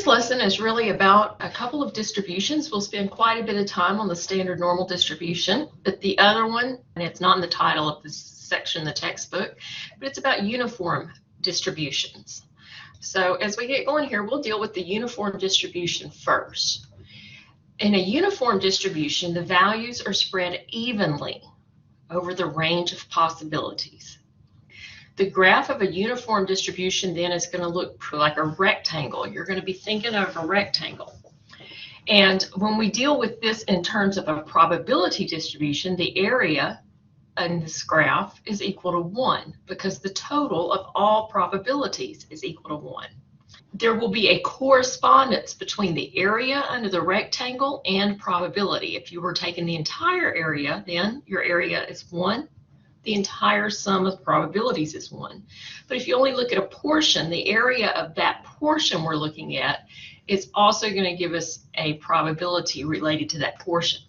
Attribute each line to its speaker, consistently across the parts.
Speaker 1: This lesson is really about a couple of distributions. We'll spend quite a bit of time on the standard normal distribution, but the other one, and it's not in the title of this section in the textbook, but it's about uniform distributions. So as we get going here, we'll deal with the uniform distribution first. In a uniform distribution, the values are spread evenly over the range of possibilities. The graph of a uniform distribution then is going to look like a rectangle. You're going to be thinking of a rectangle. And when we deal with this in terms of a probability distribution, the area in this graph is equal to 1 because the total of all probabilities is equal to 1. There will be a correspondence between the area under the rectangle and probability. If you were taking the entire area, then your area is 1. The entire sum of probabilities is 1. But if you only look at a portion, the area of that portion we're looking at is also going to give us a probability related to that portion.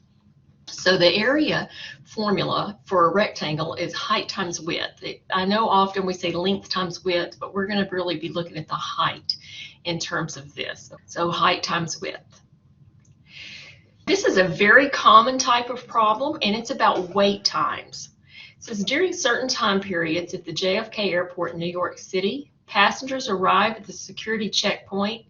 Speaker 1: So the area formula for a rectangle is height times width. I know often we say length times width, but we're going to really be looking at the height in terms of this. So height times width. This is a very common type of problem, and it's about wait times. It says during certain time periods at the JFK Airport in New York City, passengers arriving at the security checkpoint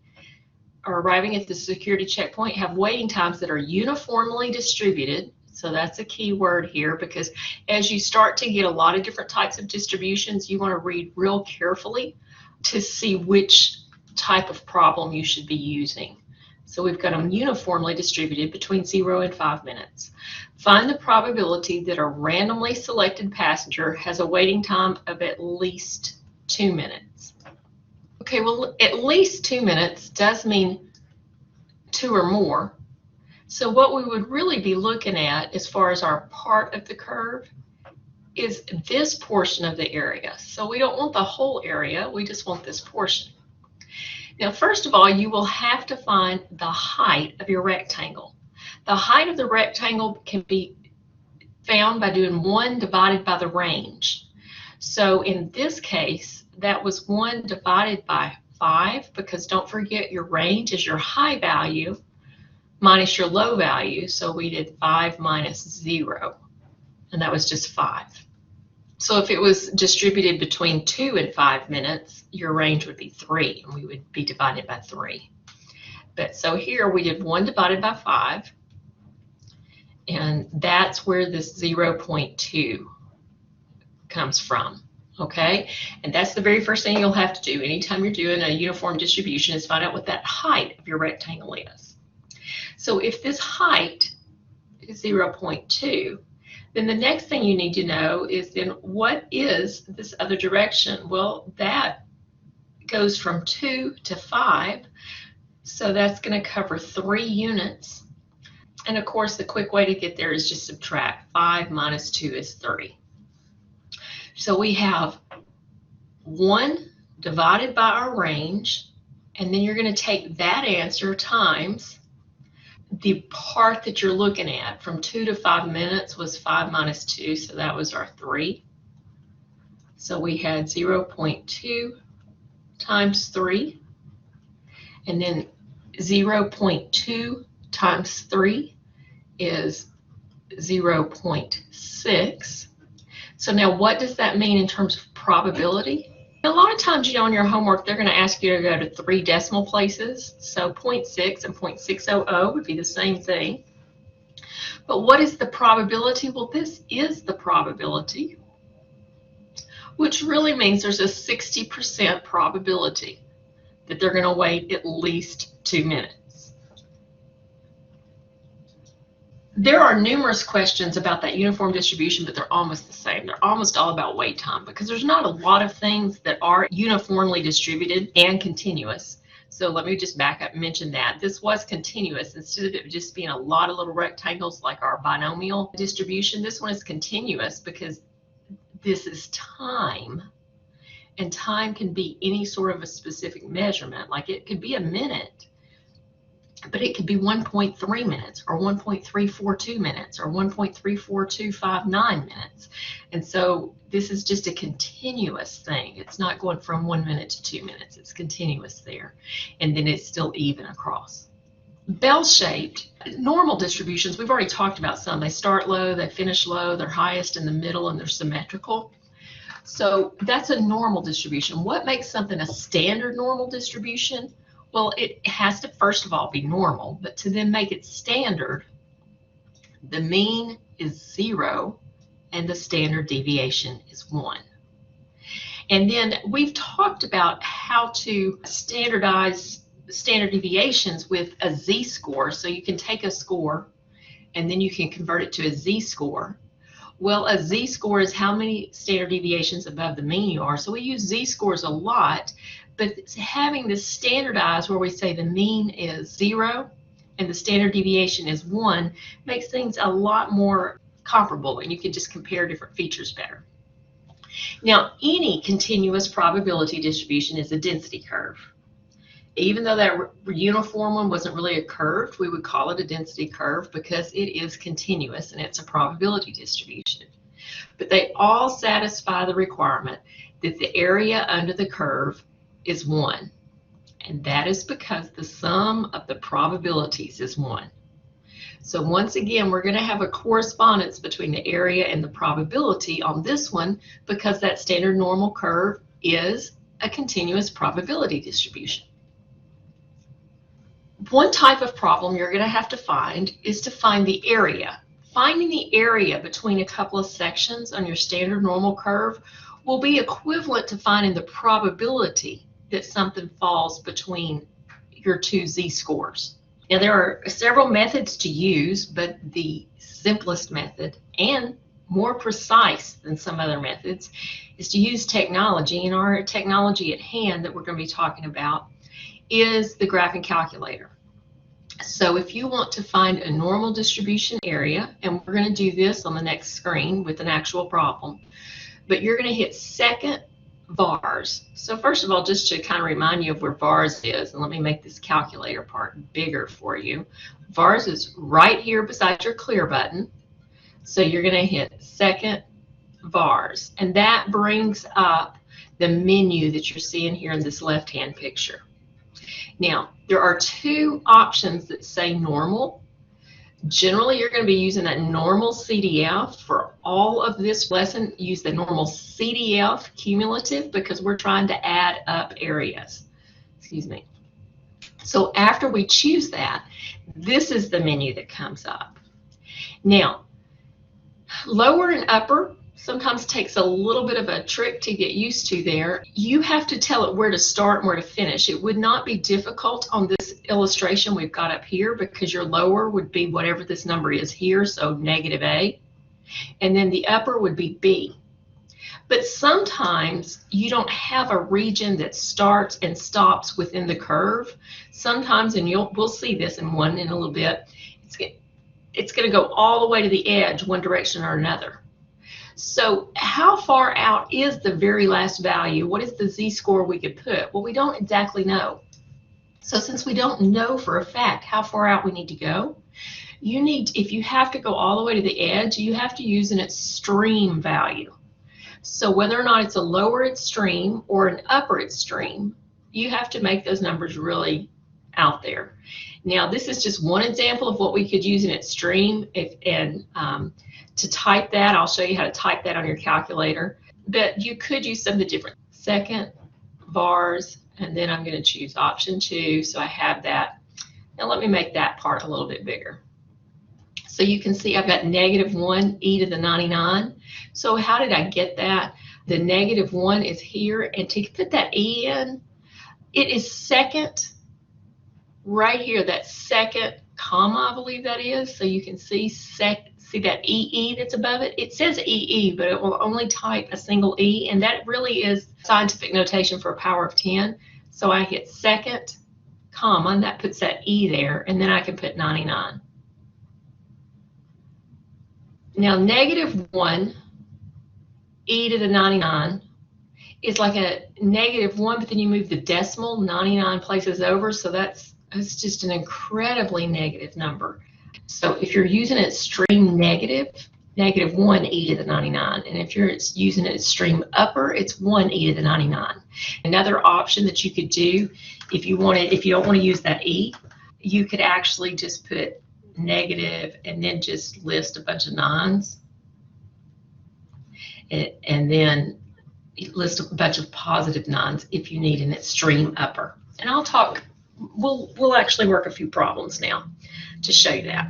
Speaker 1: have waiting times that are uniformly distributed. So that's a key word here, because as you start to get a lot of different types of distributions, you want to read real carefully to see which type of problem you should be using. So we've got them uniformly distributed between 0 and 5 minutes. Find the probability that a randomly selected passenger has a waiting time of at least 2 minutes. Okay, well, at least 2 minutes does mean 2 or more. So what we would really be looking at as far as our part of the curve is this portion of the area. So we don't want the whole area, we just want this portion. Now, first of all, you will have to find the height of your rectangle. The height of the rectangle can be found by doing 1 divided by the range. So in this case, that was 1 divided by 5, because don't forget your range is your high value minus your low value. So we did 5 minus 0, and that was just 5. So if it was distributed between 2 and 5 minutes, your range would be 3, and we would be divided by 3. But so here we did 1 divided by 5, and that's where this 0.2 comes from. Okay, and that's the very first thing you'll have to do anytime you're doing a uniform distribution, is find out what that height of your rectangle is. So if this height is 0.2, then the next thing you need to know is then what is this other direction? Well, that goes from 2 to 5, so that's going to cover 3 units. And of course, the quick way to get there is just subtract. 5 minus 2 is 3. So we have 1 divided by our range, and then you're going to take that answer times the part that you're looking at. From 2 to 5 minutes was 5 minus 2, so that was our 3. So we had 0.2 times 3, and then 0.2 times 3 is 0.6. So now what does that mean in terms of probability? A lot of times, on your homework, they're going to ask you to go to 3 decimal places. So 0.6 and 0.600 would be the same thing. But what is the probability? Well, this is the probability, which really means there's a 60% probability that they're going to wait at least 2 minutes. There are numerous questions about that uniform distribution, but they're almost the same. They're almost all about wait time, because there's not a lot of things that are uniformly distributed and continuous. So let me just back up and mention that. This was continuous. Instead of it just being a lot of little rectangles like our binomial distribution, this one is continuous because this is time. And time can be any sort of a specific measurement. Like it could be a minute. but it could be 1.3 minutes or 1.342 minutes or 1.34259 minutes. And so this is just a continuous thing. It's not going from 1 minute to 2 minutes. It's continuous there. And then it's still even across. Bell-shaped, normal distributions, we've already talked about some. They start low, they finish low, they're highest in the middle, and they're symmetrical. So that's a normal distribution. What makes something a standard normal distribution? Well, it has to first of all be normal, but to then make it standard, the mean is 0 and the standard deviation is 1. And then we've talked about how to standardize standard deviations with a z-score. So you can take a score and then you can convert it to a z-score. Well, a z-score is how many standard deviations above the mean you are. So we use z-scores a lot, but having this standardized where we say the mean is 0 and the standard deviation is 1 makes things a lot more comparable, and you can just compare different features better. Now, any continuous probability distribution is a density curve. Even though that uniform one wasn't really a curve, we would call it a density curve because it is continuous and it's a probability distribution. But they all satisfy the requirement that the area under the curve is 1. And that is because the sum of the probabilities is 1. So once again, we're going to have a correspondence between the area and the probability on this one because that standard normal curve is a continuous probability distribution. One type of problem you're going to have to find is to find the area. Finding the area between a couple of sections on your standard normal curve will be equivalent to finding the probability that something falls between your two z-scores. Now, there are several methods to use, but the simplest method and more precise than some other methods is to use technology. And our technology at hand that we're going to be talking about is the graphing calculator. So if you want to find a normal distribution area, and we're going to do this on the next screen with an actual problem, but you're going to hit second vars. So first of all, just to kind of remind you of where vars is, and let me make this calculator part bigger for you. Vars is right here beside your clear button. So you're going to hit second vars, and that brings up the menu that you're seeing here in this left-hand picture. Now, there are two options that say normal. Generally, you're going to be using that normal CDF. For all of this lesson, use the normal CDF cumulative because we're trying to add up areas. Excuse me. So after we choose that, this is the menu that comes up. Now, lower and upper sometimes takes a little bit of a trick to get used to there. You have to tell it where to start and where to finish. It would not be difficult on this illustration we've got up here because your lower would be whatever this number is here, so -A, and then the upper would be B. But sometimes you don't have a region that starts and stops within the curve. Sometimes, and we'll see this in a little bit, it's going to go all the way to the edge, one direction or another. So how far out is the very last value? What is the z-score we could put? Well, we don't exactly know. So since we don't know for a fact how far out we need to go, if you have to go all the way to the edge, you have to use an extreme value. So whether or not it's a lower extreme or an upper extreme, you have to make those numbers really out there. Now, this is just one example of what we could use in extreme. To type that, I'll show you how to type that on your calculator. But you could use something different. Second vars, and then I'm going to choose option 2, so I have that. Now let me make that part a little bit bigger. So you can see I've got -1 e to the 99. So how did I get that? The -1 is here, and to put that e in, it is second right here, that second comma, I believe that is. So you can see that EE that's above it? It says EE, but it will only type a single E, and that really is scientific notation for a power of 10. So I hit second comma, and that puts that E there, and then I can put 99. Now, -1 e to the 99 is like a -1, but then you move the decimal 99 places over, so that's It's just an incredibly negative number. So if you're using it extreme negative, negative 1e to the 99. And if you're using it extreme upper, it's 1e to the 99. Another option that you could do, if you don't want to use that e, you could actually just put negative and then just list a bunch of nines. And then list a bunch of positive nines if you need an extreme upper. And we'll actually work a few problems now to show you that.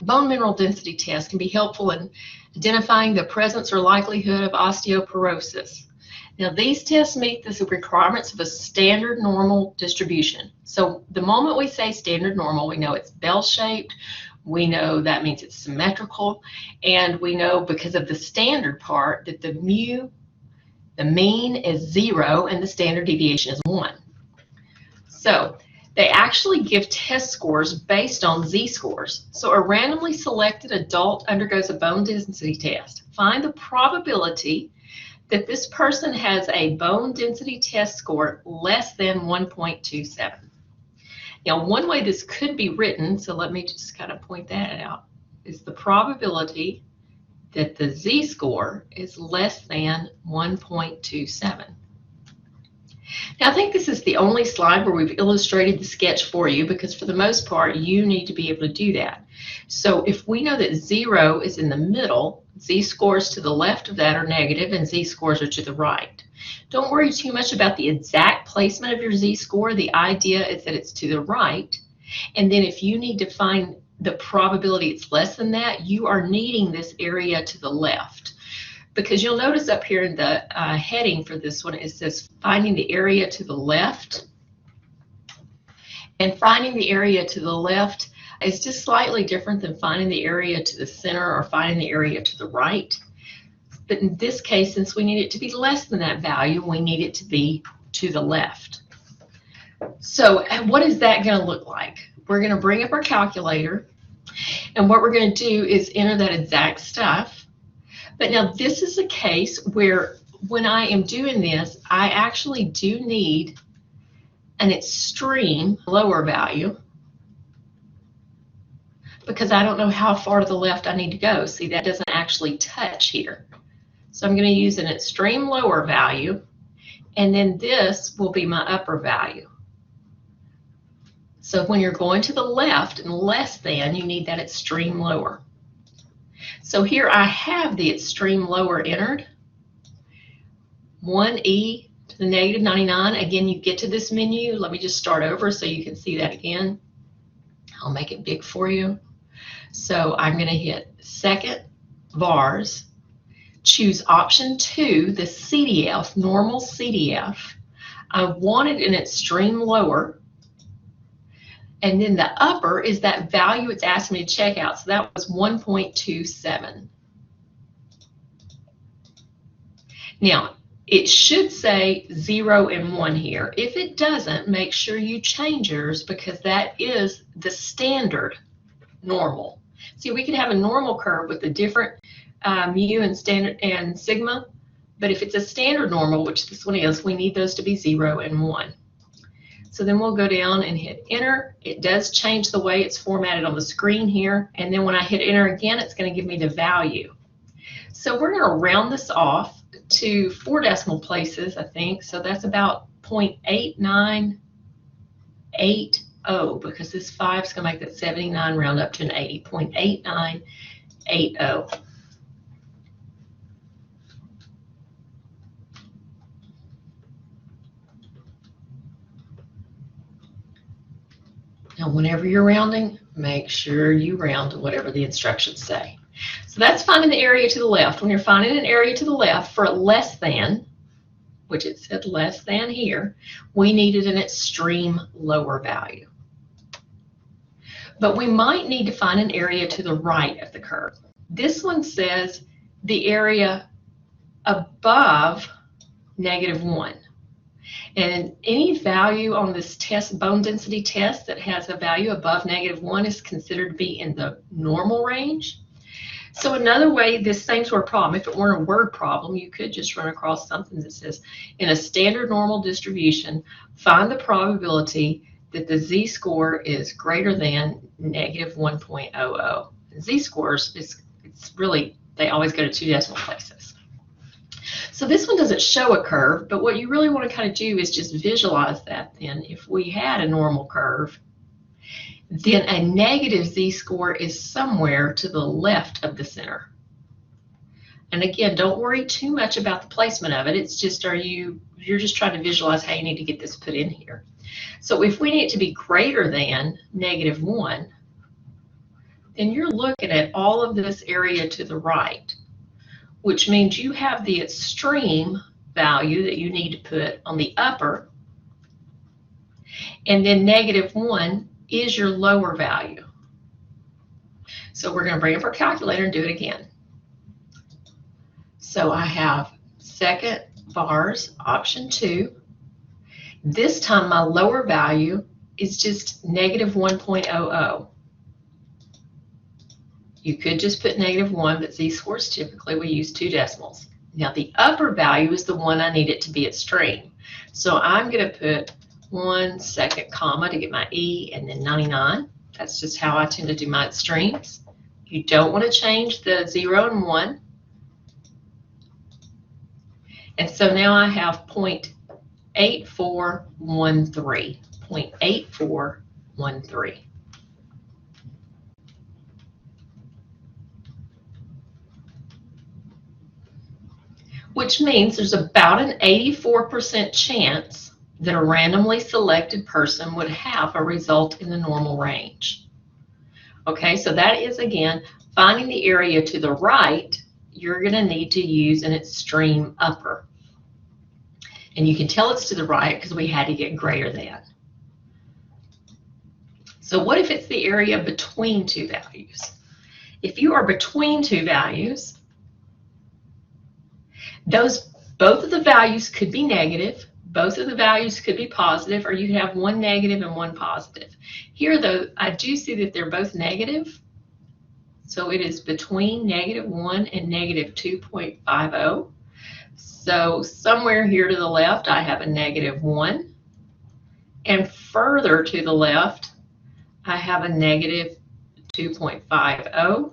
Speaker 1: Bone mineral density tests can be helpful in identifying the presence or likelihood of osteoporosis. Now, these tests meet the requirements of a standard normal distribution. So the moment we say standard normal, we know it's bell-shaped, we know that means it's symmetrical, and we know because of the standard part that the mean is 0 and the standard deviation is 1. So they actually give test scores based on z-scores. So a randomly selected adult undergoes a bone density test. Find the probability that this person has a bone density test score less than 1.27. Now, one way this could be written, so let me just kind of point that out, is the probability that the z-score is less than 1.27. Now, I think this is the only slide where we've illustrated the sketch for you, because for the most part, you need to be able to do that. So if we know that 0 is in the middle, z-scores to the left of that are negative and z-scores are to the right. Don't worry too much about the exact placement of your z-score. The idea is that it's to the right. And then if you need to find the probability it's less than that, you are needing this area to the left. Because you'll notice up here in the heading for this one, it says finding the area to the left. And finding the area to the left is just slightly different than finding the area to the center or finding the area to the right. But in this case, since we need it to be less than that value, we need it to be to the left. So what is that going to look like? We're going to bring up our calculator, and what we're going to do is enter that exact stuff. But now this is a case where when I am doing this, I actually do need an extreme lower value, because I don't know how far to the left I need to go. See, that doesn't actually touch here. So I'm going to use an extreme lower value, and then this will be my upper value. So when you're going to the left and less than, you need that extreme lower. So here I have the extreme lower entered, 1e to the negative 99. Again, you get to this menu. Let me just start over so you can see that again. I'll make it big for you. So I'm going to hit second vars, choose option 2, the CDF, normal CDF. I wanted an extreme lower, and then the upper is that value it's asked me to check out. So that was 1.27. Now, it should say 0 and 1 here. If it doesn't, make sure you change yours, because that is the standard normal. See, we could have a normal curve with a different mu and standard and sigma, but if it's a standard normal, which this one is, we need those to be 0 and 1. So then we'll go down and hit enter. It does change the way it's formatted on the screen here, and then when I hit enter again, it's going to give me the value. So we're going to round this off to 4 decimal places, I think. So that's about 0.8980, because this 5 is going to make that 79 round up to an 80, 0.8980. Now, whenever you're rounding, make sure you round to whatever the instructions say. So that's finding the area to the left. When you're finding an area to the left for less than, which it said less than here, we needed an extreme lower value. But we might need to find an area to the right of the curve. This one says the area above -1. And any value on this test, bone density test, that has a value above -1 is considered to be in the normal range. So another way, this same sort of problem, if it weren't a word problem, you could just run across something that says, in a standard normal distribution, find the probability that the z-score is greater than negative 1.00. Z-scores, it's really, they always go to 2 decimal places. So this one doesn't show a curve, but what you really want to kind of do is just visualize that then. If we had a normal curve, then a negative z-score is somewhere to the left of the center. And again, don't worry too much about the placement of it. It's just, you're just trying to visualize how you need to get this put in here. So if we need it to be greater than negative 1, then you're looking at all of this area to the right, which means you have the extreme value that you need to put on the upper, and then negative 1 is your lower value. So we're going to bring up our calculator and do it again. So I have second bars, option 2. This time my lower value is just negative 1.00. You could just put negative 1, but z-scores typically we use 2 decimals. Now the upper value is the one I need it to be extreme. So I'm going to put 1 second comma to get my E and then 99. That's just how I tend to do my extremes. You don't want to change the 0 and 1. And so now I have 0.8413. 0.8413. Which means there's about an 84% chance that a randomly selected person would have a result in the normal range. Okay, so that is, again, finding the area to the right, you're going to need to use an extreme upper. And you can tell it's to the right because we had to get greater than. So what if it's the area between 2 values? If you are between 2 values, both of the values could be negative, both of the values could be positive, or you could have one negative and one positive. Here, though, I do see that they're both negative, so it is between negative 1 and negative 2.50. So somewhere here to the left, I have a negative 1, and further to the left, I have a negative 2.50.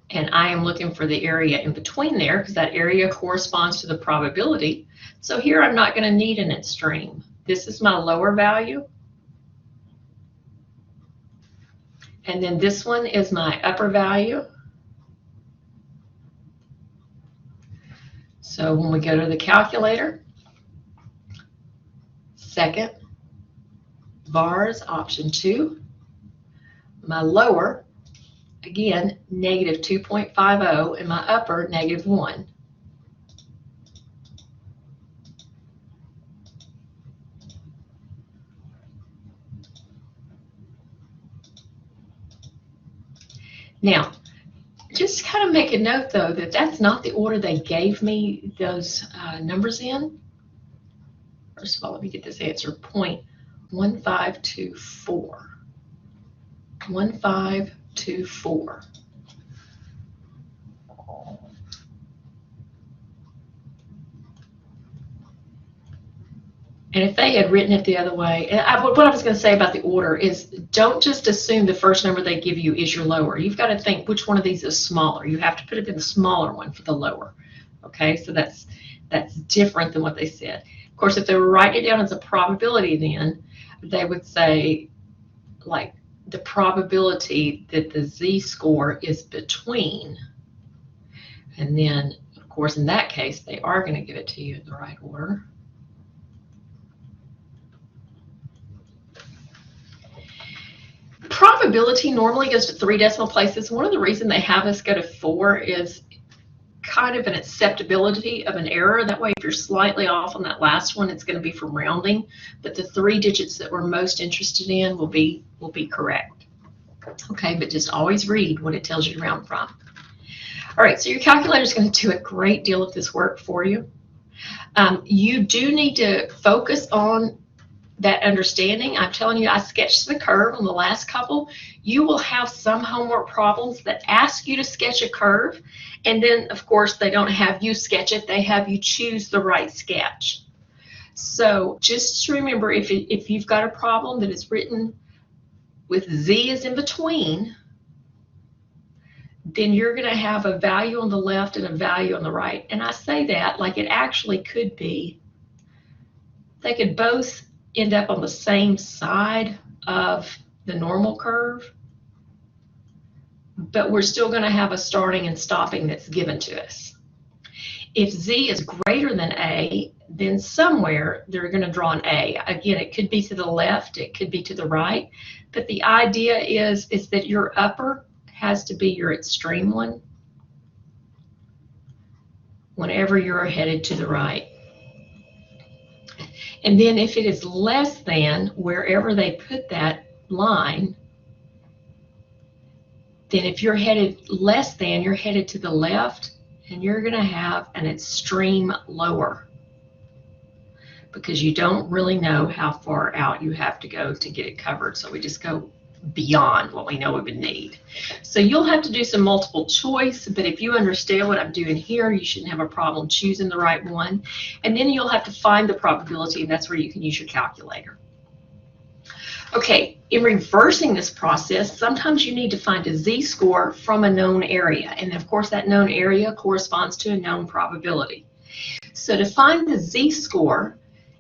Speaker 1: And I am looking for the area in between there because that area corresponds to the probability. So here I'm not going to need an extreme. This is my lower value. And then this one is my upper value. So when we go to the calculator, second, bars, option 2, my lower, again, negative 2.50, and my upper, negative 1. Now, just kind of make a note, though, that that's not the order they gave me those numbers in. First of all, let me get this answer, 0.1524. 1524. And if they had written it the other way, and what I was going to say about the order is don't just assume the first number they give you is your lower. You've got to think which one of these is smaller. You have to put it in the smaller one for the lower. Okay, so that's different than what they said. Of course, if they were writing it down as a probability, then they would say, like, the probability that the z-score is between. And then, of course, in that case, they are going to give it to you in the right order. Probability normally goes to 3 decimal places. One of the reasons they have us go to 4 is kind of an acceptability of an error. That way, if you're slightly off on that last one, it's going to be from rounding. But the 3 digits that we're most interested in will be correct. Okay, but just always read what it tells you to round from. All right, so your calculator is going to do a great deal of this work for you. You do need to focus on that understanding. I'm telling you, I sketched the curve on the last couple. You will have some homework problems that ask you to sketch a curve, and then, of course, they don't have you sketch it. They have you choose the right sketch. So just remember, if you've got a problem that is written with Z is in between, then you're going to have a value on the left and a value on the right. And I say that like it actually could be. They could both end up on the same side of the normal curve, but we're still going to have a starting and stopping that's given to us. If Z is greater than A, then somewhere they're going to draw an A. Again, it could be to the left, it could be to the right, but the idea is that your upper has to be your extreme one whenever you're headed to the right. And then if it is less than wherever they put that line, then if you're headed less than, you're headed to the left, and you're going to have an extreme lower because you don't really know how far out you have to go to get it covered. So we just go beyond what we know we would need. So you'll have to do some multiple choice, but if you understand what I'm doing here, you shouldn't have a problem choosing the right one. And then you'll have to find the probability, and that's where you can use your calculator. Okay, in reversing this process, sometimes you need to find a z-score from a known area, and of course that known area corresponds to a known probability. So to find the z-score,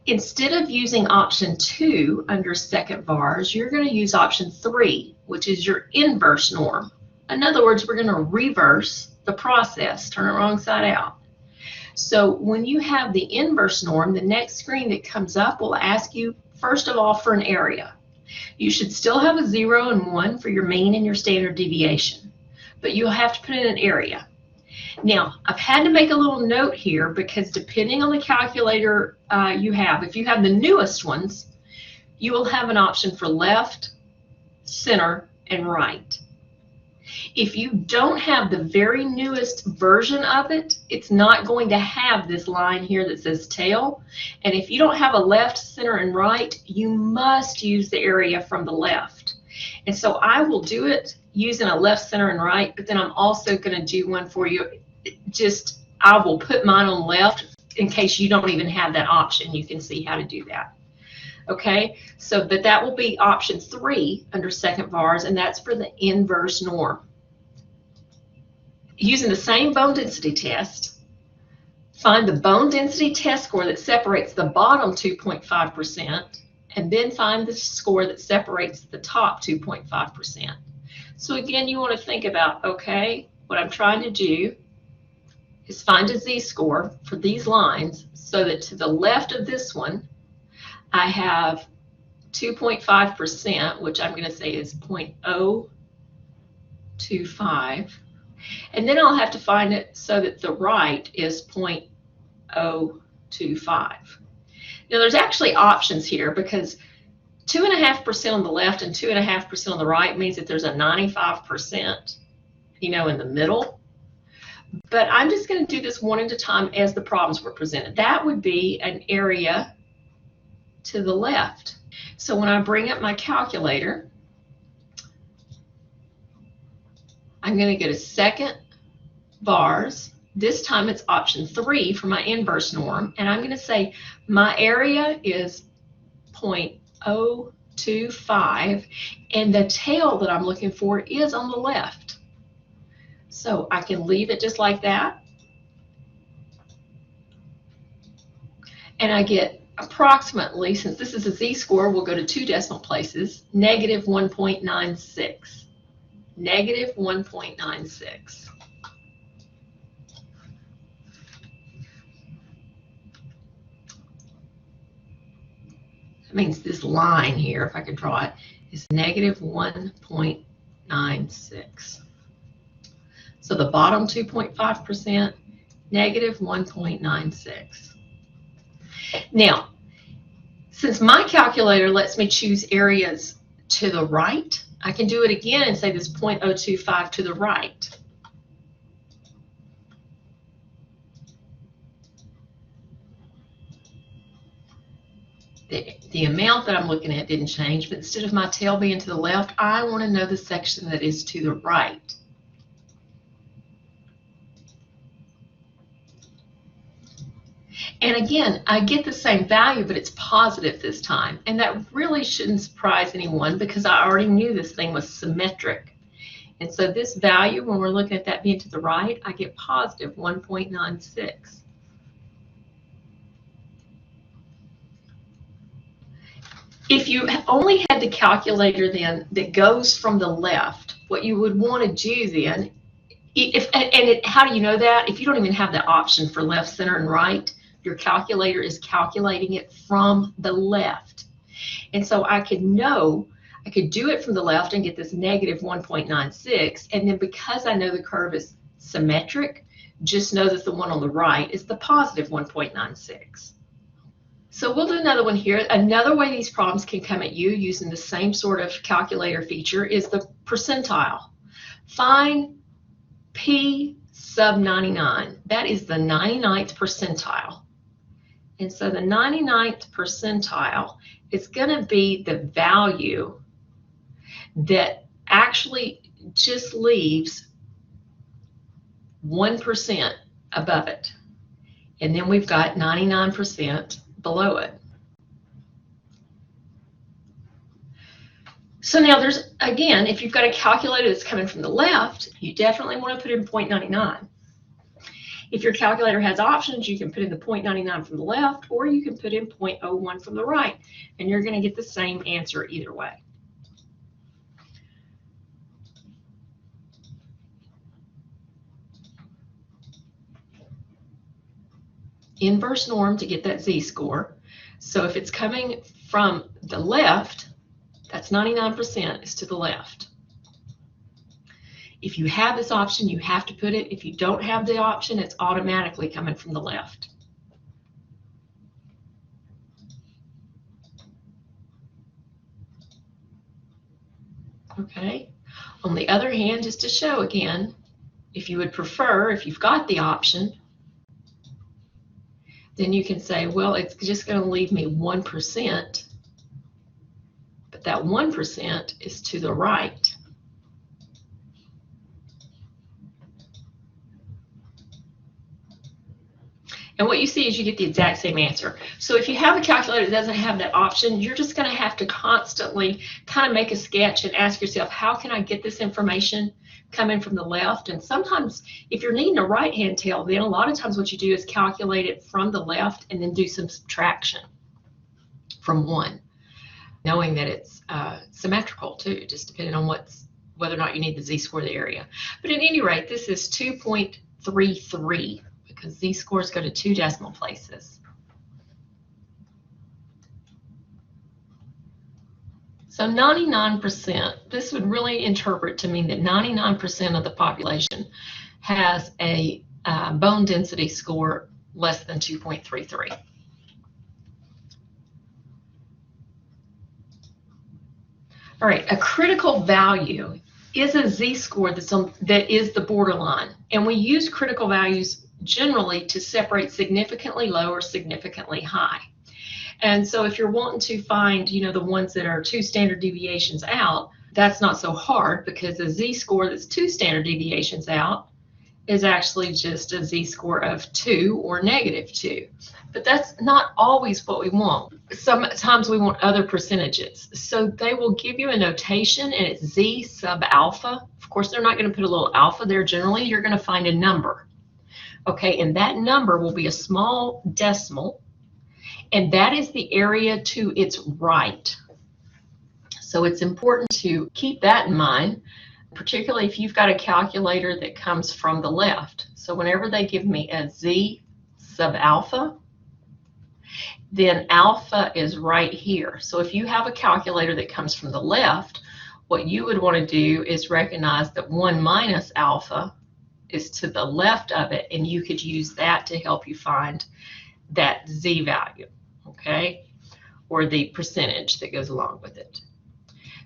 Speaker 1: instead of using option 2 under second vars, you're going to use option 3, which is your inverse norm. In other words, we're going to reverse the process, turn it wrong side out. So when you have the inverse norm, the next screen that comes up will ask you, first of all, for an area. You should still have a 0 and 1 for your mean and your standard deviation, but you'll have to put in an area. Now, I've had to make a little note here because depending on the calculator you have, if you have the newest ones, you will have an option for left, center, and right. If you don't have the very newest version of it, it's not going to have this line here that says tail. And if you don't have a left, center, and right, you must use the area from the left. And so I will do it using a left, center, and right, but then I'm also going to do one for you. I will put mine on left in case you don't even have that option. You can see how to do that. Okay, so but that will be option 3 under second vars, and that's for the inverse norm. Using the same bone density test, find the bone density test score that separates the bottom 2.5%, and then find the score that separates the top 2.5%. So again, you want to think about, okay, what I'm trying to do is find a z-score for these lines so that to the left of this one, I have 2.5%, which I'm going to say is 0.025. And then I'll have to find it so that the right is 0.025. Now there's actually options here because 2.5% on the left and 2.5% on the right means that there's a 95%, in the middle. But I'm just going to do this one at a time as the problems were presented. That would be an area to the left. So when I bring up my calculator, I'm going to go to second vars. This time it's option 3 for my inverse norm, and I'm going to say my area is 0.025, and the tail that I'm looking for is on the left. So I can leave it just like that, and I get approximately, since this is a z-score, we'll go to 2 decimal places, negative 1.96. Negative 1.96. That means this line here, if I could draw it, is negative 1.96. So the bottom 2.5%, negative 1.96. Now, since my calculator lets me choose areas to the right, I can do it again and say this 0.025 to the right. The amount that I'm looking at didn't change, but instead of my tail being to the left, I want to know the section that is to the right. And again, I get the same value, but it's positive this time. And that really shouldn't surprise anyone because I already knew this thing was symmetric. And so this value, when we're looking at that being to the right, I get positive 1.96. If you only had the calculator then that goes from the left, what you would want to do then, how do you know that? If you don't even have the option for left, center, and right, your calculator is calculating it from the left. And so I could do it from the left and get this negative 1.96, and then because I know the curve is symmetric, just know that the one on the right is the positive 1.96. So we'll do another one here. Another way these problems can come at you using the same sort of calculator feature is the percentile. Find P sub 99. That is the 99th percentile. And so the 99th percentile is going to be the value that actually just leaves 1% above it. And then we've got 99% below it. So now there's, again, if you've got a calculator that's coming from the left, you definitely want to put in 0.99. If your calculator has options, you can put in the 0.99 from the left, or you can put in 0.01 from the right, and you're going to get the same answer either way. Inverse norm to get that z-score. So if it's coming from the left, that's 99% is to the left. If you have this option, you have to put it. If you don't have the option, it's automatically coming from the left. Okay. On the other hand, just to show again, if you would prefer, if you've got the option, then you can say, well, it's just going to leave me 1%, but that 1% is to the right. And what you see is you get the exact same answer. So if you have a calculator that doesn't have that option, you're just going to have to constantly kind of make a sketch and ask yourself, how can I get this information coming from the left? And sometimes if you're needing a right-hand tail, then a lot of times what you do is calculate it from the left and then do some subtraction from 1, knowing that it's symmetrical too, just depending on whether or not you need the z-score of the area. But at any rate, this is 2.33. because z-scores go to 2 decimal places. So 99%, this would really interpret to mean that 99% of the population has a bone density score less than 2.33. All right, a critical value is a z-score that is the borderline, and we use critical values generally to separate significantly low or significantly high. And so if you're wanting to find, the ones that are 2 standard deviations out, that's not so hard because a z-score that's 2 standard deviations out is actually just a z-score of 2 or -2. But that's not always what we want. Sometimes we want other percentages. So they will give you a notation, and it's z sub alpha. Of course, they're not going to put a little alpha there. Generally, you're going to find a number. Okay, and that number will be a small decimal, and that is the area to its right. So it's important to keep that in mind, particularly if you've got a calculator that comes from the left. So whenever they give me a z sub alpha, then alpha is right here. So if you have a calculator that comes from the left, what you would want to do is recognize that 1 minus alpha is to the left of it, and you could use that to help you find that z value, okay, or the percentage that goes along with it.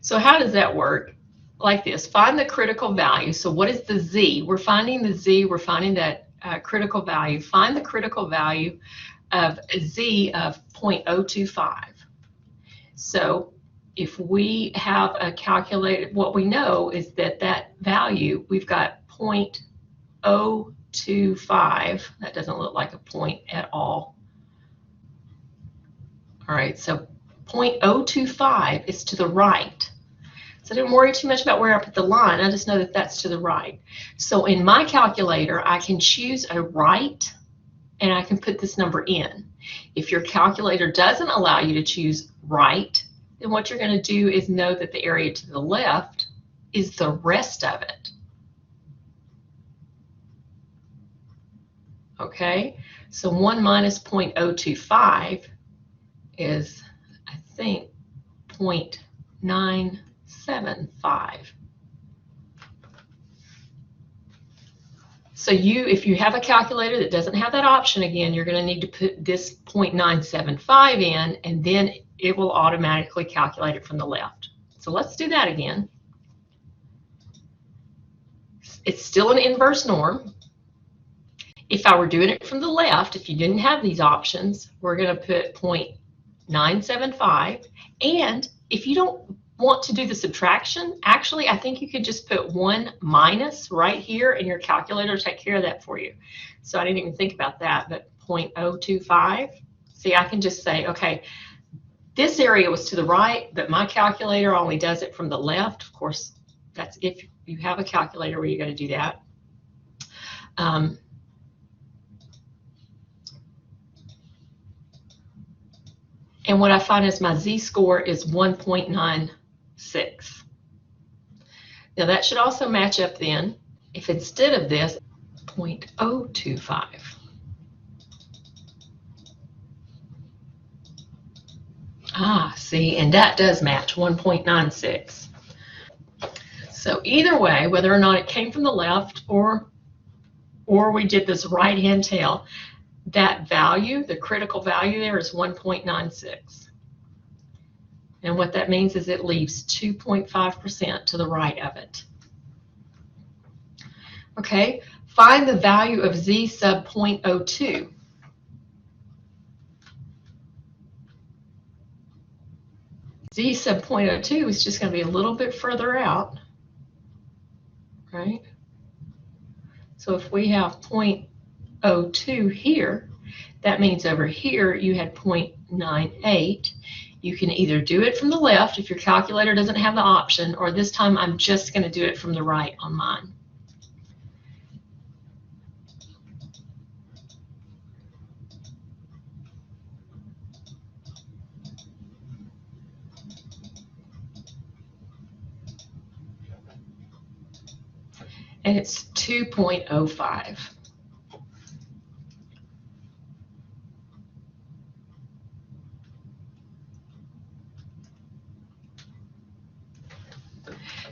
Speaker 1: So how does that work? Like this, find the critical value. So what is the z? We're finding the z, we're finding that critical value. Find the critical value of z of 0.025. So if we have a calculator, what we know is that value, we've got 0.025, that doesn't look like a point at all. All right, so 0.025 is to the right. So I didn't worry too much about where I put the line. I just know that that's to the right. So in my calculator, I can choose a right, and I can put this number in. If your calculator doesn't allow you to choose right, then what you're going to do is know that the area to the left is the rest of it. Okay, so 1 minus 0.025 is, I think, 0.975. So if you have a calculator that doesn't have that option, again, you're going to need to put this 0.975 in, and then it will automatically calculate it from the left. So let's do that again. It's still an inverse norm. If I were doing it from the left, if you didn't have these options, we're going to put 0.975. And if you don't want to do the subtraction, actually, I think you could just put 1 minus right here, and your calculator will take care of that for you. So I didn't even think about that, but 0.025. See, I can just say, okay, this area was to the right, but my calculator only does it from the left. Of course, that's if you have a calculator where you're going to do that. And what I find is my z-score is 1.96. Now that should also match up then if instead of this, 0.025. See, and that does match 1.96. So either way, whether or not it came from the left or we did this right-hand tail, that value, the critical value there is 1.96. And what that means is it leaves 2.5% to the right of it. Okay, find the value of z sub 0.02. Z sub 0.02 is just going to be a little bit further out, right? So if we have 0.02 here, that means over here you had 0.98. You can either do it from the left if your calculator doesn't have the option, or this time I'm just going to do it from the right on mine. And it's 2.05.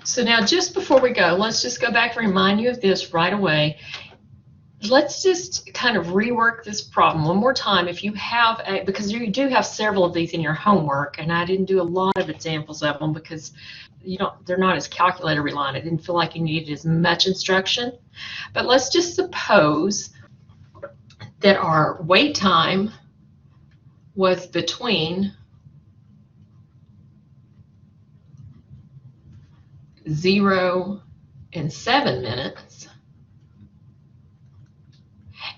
Speaker 1: So now just before we go, let's just go back and remind you of this right away. Let's just kind of rework this problem one more time. If you have because you do have several of these in your homework, and I didn't do a lot of examples of them because they're not as calculator reliant. I didn't feel like you needed as much instruction. But let's just suppose that our wait time was between 0 and 7 minutes.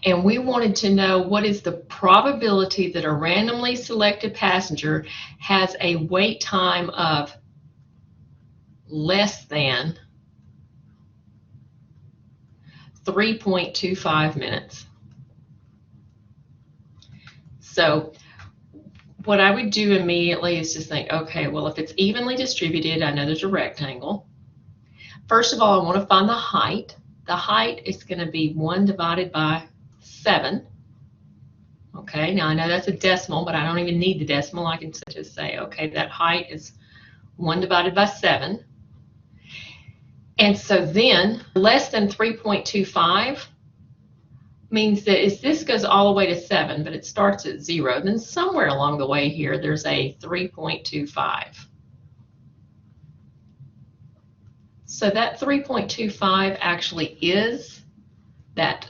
Speaker 1: And we wanted to know what is the probability that a randomly selected passenger has a wait time of less than 3.25 minutes. So what I would do immediately is just think, okay, well, if it's evenly distributed, I know there's a rectangle. First of all, I want to find the height. The height is going to be 1 divided by 7. Okay, now I know that's a decimal, but I don't even need the decimal. I can just say, okay, that height is 1 divided by 7. And so then less than 3.25 means that if this goes all the way to 7, but it starts at 0, then somewhere along the way here, there's a 3.25. So that 3.25 actually is that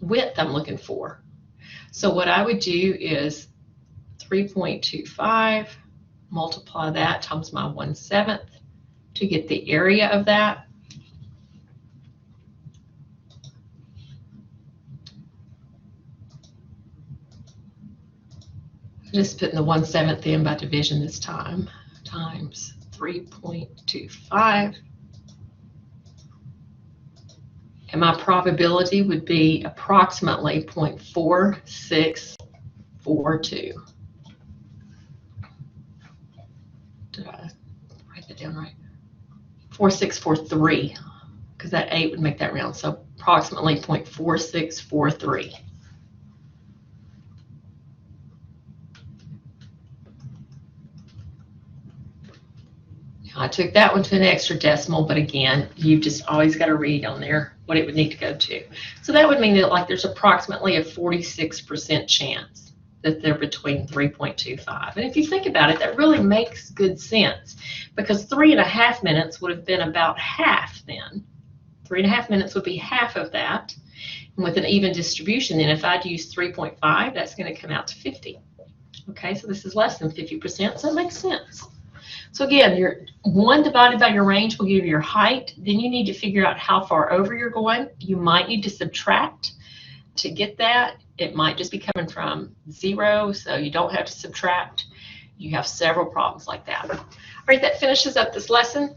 Speaker 1: width I'm looking for. So what I would do is 3.25, multiply that times my 1/7 to get the area of that. Just putting the 1/7 in by division this time, times 3.25. And my probability would be approximately 0.4642. Did I write that down right? 4643, because that 8 would make that round, so approximately 0.4643. I took that one to an extra decimal, but again, you've just always got to read on there what it would need to go to. So that would mean that like there's approximately a 46% chance that they're between 3.25. And if you think about it, that really makes good sense, because 3.5 minutes would have been about half then. 3.5 minutes would be half of that. And with an even distribution, then if I'd use 3.5, that's going to come out to 50. Okay, so this is less than 50%, so it makes sense. So again, your 1 divided by your range will give you your height. Then you need to figure out how far over you're going. You might need to subtract to get that. It might just be coming from 0, so you don't have to subtract. You have several problems like that. All right, that finishes up this lesson.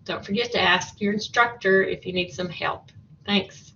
Speaker 1: Don't forget to ask your instructor if you need some help. Thanks.